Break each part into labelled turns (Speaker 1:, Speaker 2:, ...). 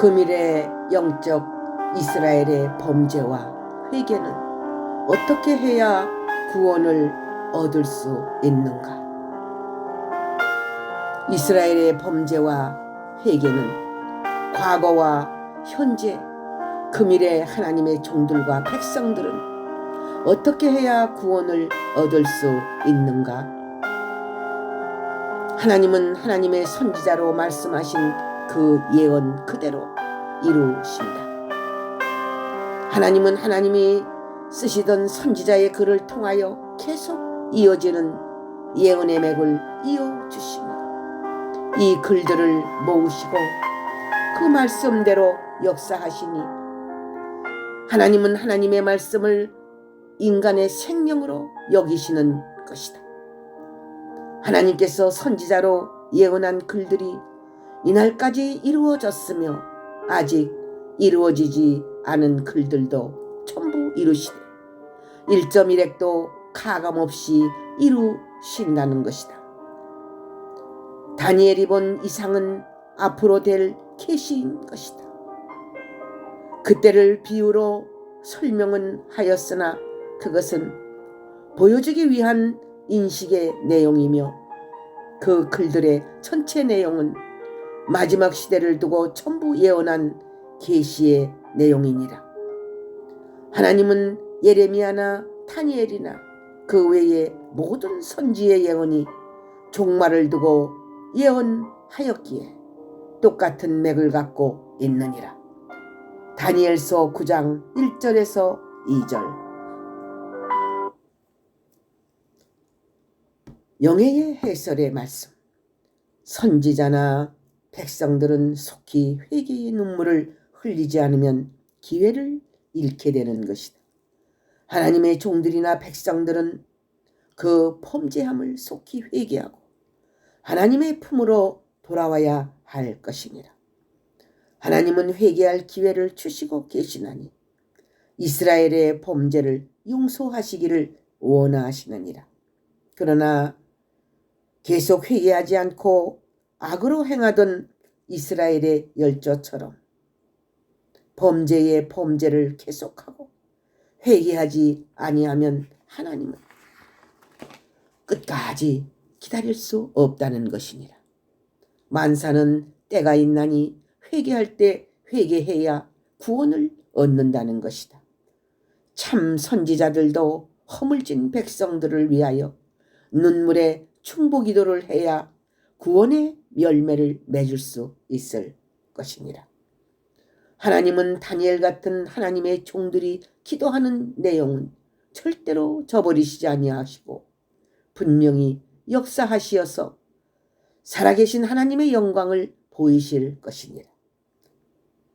Speaker 1: 금일의 영적 이스라엘의 범죄와 회개는 어떻게 해야 구원을 얻을 수 있는가? 이스라엘의 범죄와 회개는 과거와 현재, 금일의 하나님의 종들과 백성들은 어떻게 해야 구원을 얻을 수 있는가? 하나님은 하나님의 선지자로 말씀하신 그 예언 그대로 이루신다. 하나님은 하나님이 쓰시던 선지자의 글을 통하여 계속 이어지는 예언의 맥을 이어주십니다. 이 글들을 모으시고 그 말씀대로 역사하시니 하나님은 하나님의 말씀을 인간의 생명으로 여기시는 것이다. 하나님께서 선지자로 예언한 글들이 이날까지 이루어졌으며 아직 이루어지지 않은 글들도 전부 이루시되 1.1핵도 가감없이 이루신다는 것이다. 다니엘이 본 이상은 앞으로 될 계시인 것이다. 그때를 비유로 설명은 하였으나 그것은 보여주기 위한 인식의 내용이며 그 글들의 전체 내용은 마지막 시대를 두고 전부 예언한 계시의 내용이니라. 하나님은 예레미야나 다니엘이나 그 외의 모든 선지의 예언이 종말을 두고 예언하였기에 똑같은 맥을 갖고 있느니라. 다니엘서 9장 1절에서 2절. 영예의 해설의 말씀. 선지자나 백성들은 속히 회개의 눈물을 흘리지 않으면 기회를 잃게 되는 것이다. 하나님의 종들이나 백성들은 그 범죄함을 속히 회개하고 하나님의 품으로 돌아와야 할 것이니라. 하나님은 회개할 기회를 주시고 계시나니 이스라엘의 범죄를 용서하시기를 원하시느니라. 그러나 계속 회개하지 않고 악으로 행하던 이스라엘의 열조처럼 범죄의 범죄를 계속하고 회개하지 아니하면 하나님은 끝까지 기다릴 수 없다는 것이니라. 만사는 때가 있나니 회개할 때 회개해야 구원을 얻는다는 것이다. 참 선지자들도 허물진 백성들을 위하여 눈물의 충보기도를 해야 구원의 열매를 맺을 수 있을 것이니라. 하나님은 다니엘 같은 하나님의 종들이 기도하는 내용은 절대로 저버리시지 아니하시고 분명히 역사하시어서 살아계신 하나님의 영광을 보이실 것이니라.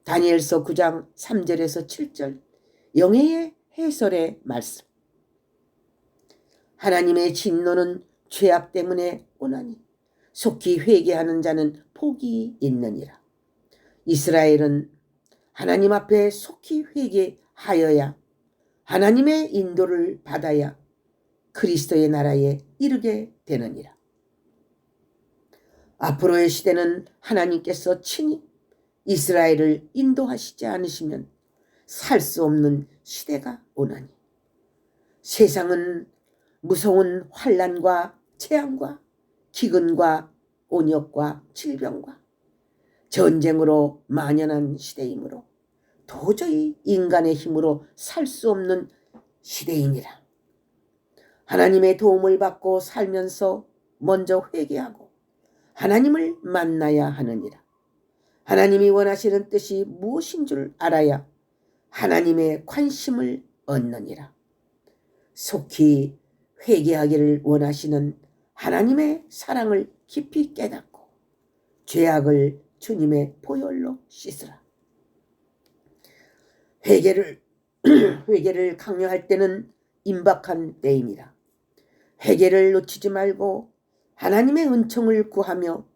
Speaker 1: 다니엘서 9장 3절에서 7절 영예의 해설의 말씀. 하나님의 진노는 죄악 때문에 오나니 속히 회개하는 자는 복이 있느니라. 이스라엘은 하나님 앞에 속히 회개하여야 하나님의 인도를 받아야 그리스도의 나라에 이르게 되느니라. 앞으로의 시대는 하나님께서 친히 이스라엘을 인도하시지 않으시면 살 수 없는 시대가 오나니 세상은 무서운 환난과 재앙과 기근과 온역과 질병과 전쟁으로 만연한 시대이므로 도저히 인간의 힘으로 살 수 없는 시대이니라. 하나님의 도움을 받고 살면서 먼저 회개하고 하나님을 만나야 하느니라. 하나님이 원하시는 뜻이 무엇인 줄 알아야 하나님의 관심을 얻느니라. 속히 회개하기를 원하시는 하나님의 사랑을 깊이 깨닫고 죄악을 주님의 보혈로 씻으라. 회개를 강요할 때는 임박한 때입니다. 회개를 놓치지 말고 하나님의 은총을 구하며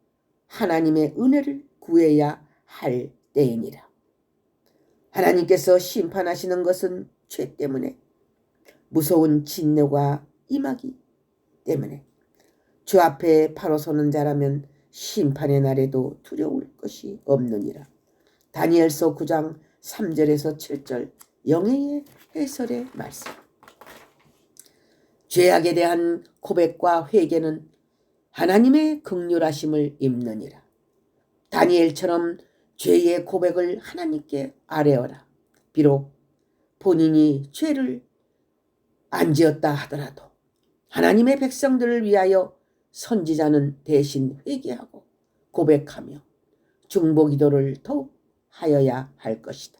Speaker 1: 하나님의 은혜를 구해야 할 때이니라. 하나님께서 심판하시는 것은 죄 때문에 무서운 진노가 임하기 때문에 주 앞에 바로 서는 자라면 심판의 날에도 두려울 것이 없느니라. 다니엘서 9장 3절에서 7절 영예의 해설의 말씀. 죄악에 대한 고백과 회개는 하나님의 긍휼하심을 입느니라. 다니엘처럼 죄의 고백을 하나님께 아뢰어라. 비록 본인이 죄를 안 지었다 하더라도 하나님의 백성들을 위하여 선지자는 대신 회개하고 고백하며 중보기도를 더욱 하여야 할 것이다.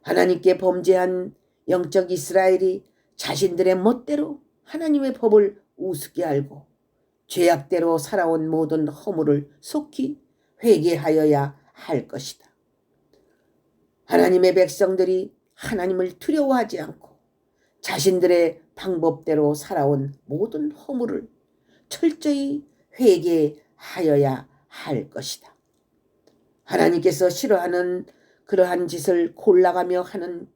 Speaker 1: 하나님께 범죄한 영적 이스라엘이 자신들의 멋대로 하나님의 법을 우습게 알고 죄악대로 살아온 모든 허물을 속히 회개하여야 할 것이다. 하나님의 백성들이 하나님을 두려워하지 않고 자신들의 방법대로 살아온 모든 허물을 철저히 회개하여야 할 것이다. 하나님께서 싫어하는 그러한 짓을 골라가며 하는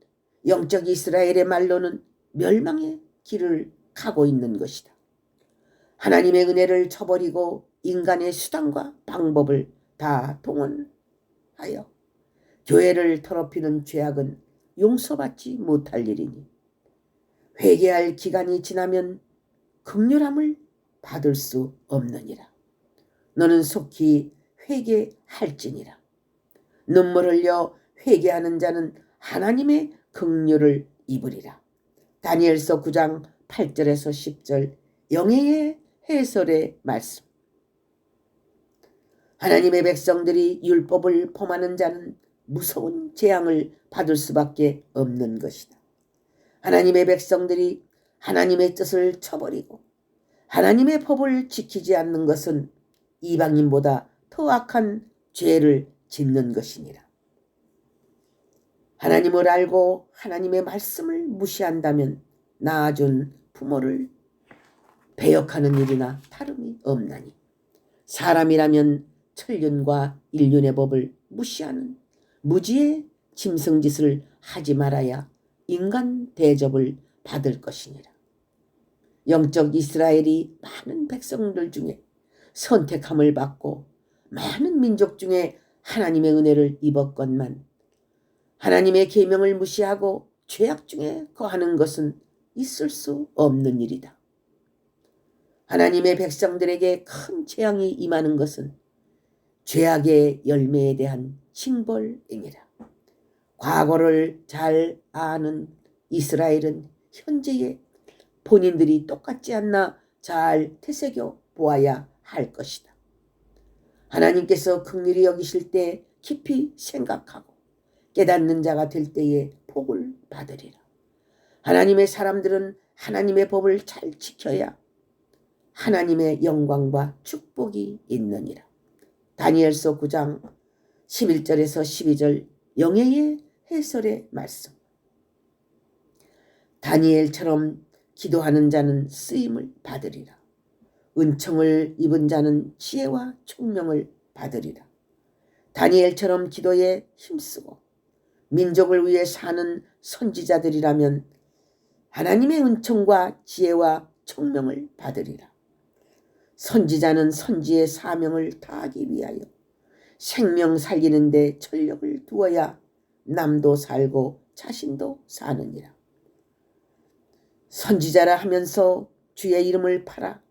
Speaker 1: 영적 이스라엘의 말로는 멸망의 길을 가고 있는 것이다. 하나님의 은혜를 저버리고 인간의 수단과 방법을 다 동원하여 교회를 더럽히는 죄악은 용서받지 못할 일이니 회개할 기간이 지나면 긍휼함을 받을 수 없느니라. 너는 속히 회개할지니라. 눈물 흘려 회개하는 자는 하나님의 긍휼을 입으리라. 다니엘서 9장 8절에서 10절 영예의 해설의 말씀. 하나님의 백성들이 율법을 범하는 자는 무서운 재앙을 받을 수밖에 없는 것이다. 하나님의 백성들이 하나님의 뜻을 저버리고 하나님의 법을 지키지 않는 것은 이방인보다 더 악한 죄를 짓는 것이니라. 하나님을 알고 하나님의 말씀을 무시한다면 낳아준 부모를 배역하는 일이나 다름이 없나니 사람이라면 천륜과 인륜의 법을 무시하는 무지의 짐승짓을 하지 말아야 인간 대접을 받을 것이니라. 영적 이스라엘이 많은 백성들 중에 선택함을 받고 많은 민족 중에 하나님의 은혜를 입었건만 하나님의 계명을 무시하고 죄악 중에 거하는 것은 있을 수 없는 일이다. 하나님의 백성들에게 큰 재앙이 임하는 것은 죄악의 열매에 대한 징벌이니라. 과거를 잘 아는 이스라엘은 현재의 본인들이 똑같지 않나 잘 되새겨 보아야 할 것이다. 하나님께서 긍휼히 여기실 때 깊이 생각하고 깨닫는 자가 될 때에 복을 받으리라. 하나님의 사람들은 하나님의 법을 잘 지켜야 하나님의 영광과 축복이 있느니라. 다니엘서 9장 11절에서 12절 영예의 해설의 말씀. 다니엘처럼 기도하는 자는 쓰임을 받으리라. 은총을 입은 자는 지혜와 총명을 받으리라. 다니엘처럼 기도에 힘쓰고 민족을 위해 사는 선지자들이라면 하나님의 은총과 지혜와 총명을 받으리라. 선지자는 선지의 사명을 다하기 위하여 생명 살리는 데 전력을 두어야 남도 살고 자신도 사느니라. 선지자라 하면서 주의 이름을 팔아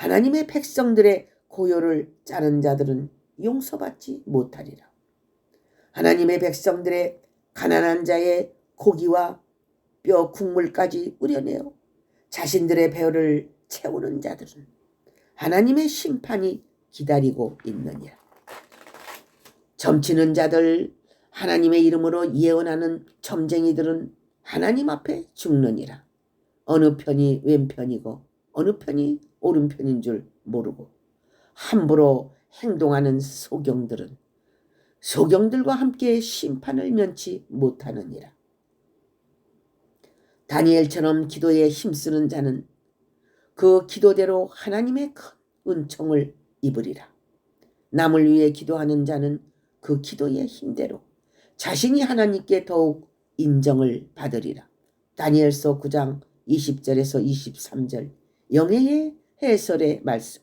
Speaker 1: 하나님의 백성들의 고요를 짜는 자들은 용서받지 못하리라. 하나님의 백성들의 가난한 자의 고기와 뼈 국물까지 우려내어 자신들의 배를 채우는 자들은 하나님의 심판이 기다리고 있느니라. 점치는 자들, 하나님의 이름으로 예언하는 점쟁이들은 하나님 앞에 죽느니라. 어느 편이 왼편이고 어느 편이 오른편인 줄 모르고 함부로 행동하는 소경들과 함께 심판을 면치 못하느니라. 다니엘처럼 기도에 힘쓰는 자는 그 기도대로 하나님의 큰 은총을 입으리라. 남을 위해 기도하는 자는 그 기도의 힘대로 자신이 하나님께 더욱 인정을 받으리라. 다니엘서 9장 20절에서 23절 영예의 해설의 말씀.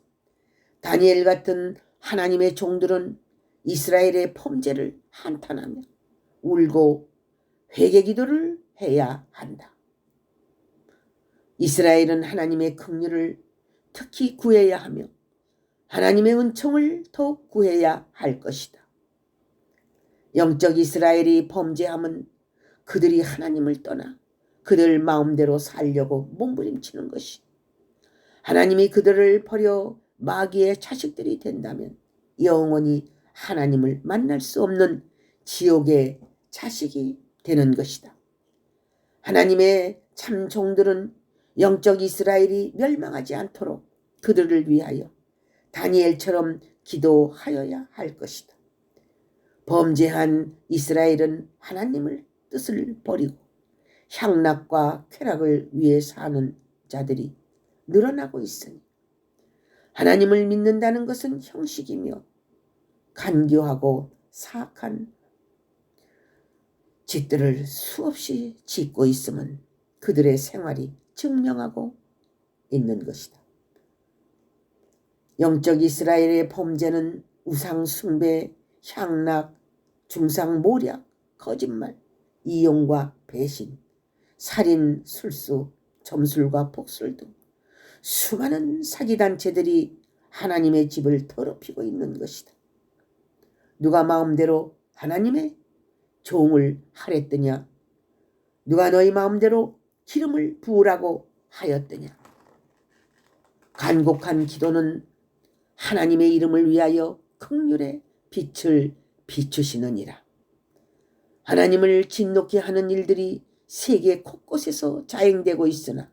Speaker 1: 다니엘 같은 하나님의 종들은 이스라엘의 범죄를 한탄하며 울고 회개 기도를 해야 한다. 이스라엘은 하나님의 긍휼을 특히 구해야 하며 하나님의 은총을 더욱 구해야 할 것이다. 영적 이스라엘이 범죄함은 그들이 하나님을 떠나 그들 마음대로 살려고 몸부림치는 것이, 하나님이 그들을 버려 마귀의 자식들이 된다면 영원히 하나님을 만날 수 없는 지옥의 자식이 되는 것이다. 하나님의 참 종들은 영적 이스라엘이 멸망하지 않도록 그들을 위하여 다니엘처럼 기도하여야 할 것이다. 범죄한 이스라엘은 하나님을 뜻을 버리고 향락과 쾌락을 위해 사는 자들이 늘어나고 있으니 하나님을 믿는다는 것은 형식이며 간교하고 사악한 짓들을 수없이 짓고 있음은 그들의 생활이 증명하고 있는 것이다. 영적 이스라엘의 범죄는 우상 숭배, 향락, 중상 모략, 거짓말, 이용과 배신, 살인, 술수, 점술과 복술 등 수많은 사기단체들이 하나님의 집을 더럽히고 있는 것이다. 누가 마음대로 하나님의 종을 하랬더냐? 누가 너희 마음대로 기름을 부으라고 하였더냐? 간곡한 기도는 하나님의 이름을 위하여 긍휼의 빛을 비추시느니라. 하나님을 진노케 하는 일들이 세계 곳곳에서 자행되고 있으나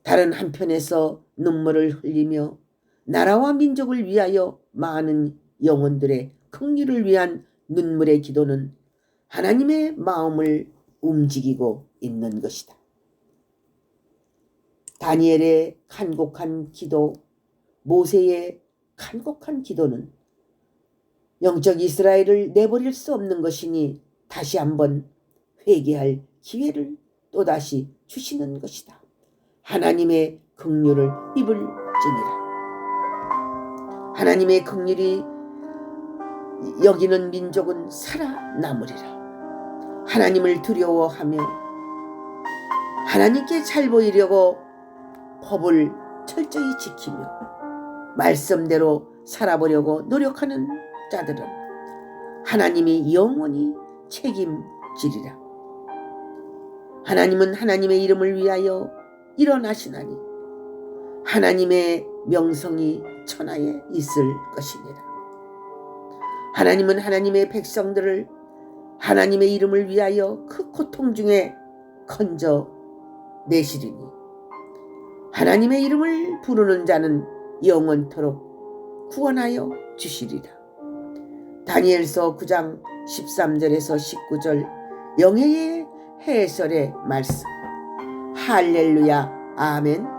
Speaker 1: 다른 한편에서 눈물을 흘리며 나라와 민족을 위하여 많은 영혼들의 긍휼을 위한 눈물의 기도는 하나님의 마음을 움직이고 있는 것이다. 다니엘의 간곡한 기도, 모세의 간곡한 기도는 영적 이스라엘을 내버릴 수 없는 것이니 다시 한번 회개할 기회를 또다시 주시는 것이다. 하나님의 긍휼을 입을지니라. 하나님의 긍휼이 여기는 민족은 살아남으리라. 하나님을 두려워하며 하나님께 잘 보이려고 법을 철저히 지키며 말씀대로 살아보려고 노력하는 자들은 하나님이 영원히 책임지리라. 하나님은 하나님의 이름을 위하여 일어나시나니 하나님의 명성이 천하에 있을 것이니라. 하나님은 하나님의 백성들을 하나님의 이름을 위하여 그 고통 중에 건져 내시리니 하나님의 이름을 부르는 자는 영원토록 구원하여 주시리라. 다니엘서 9장 13절에서 19절 영예의 해설의 말씀. 할렐루야 아멘.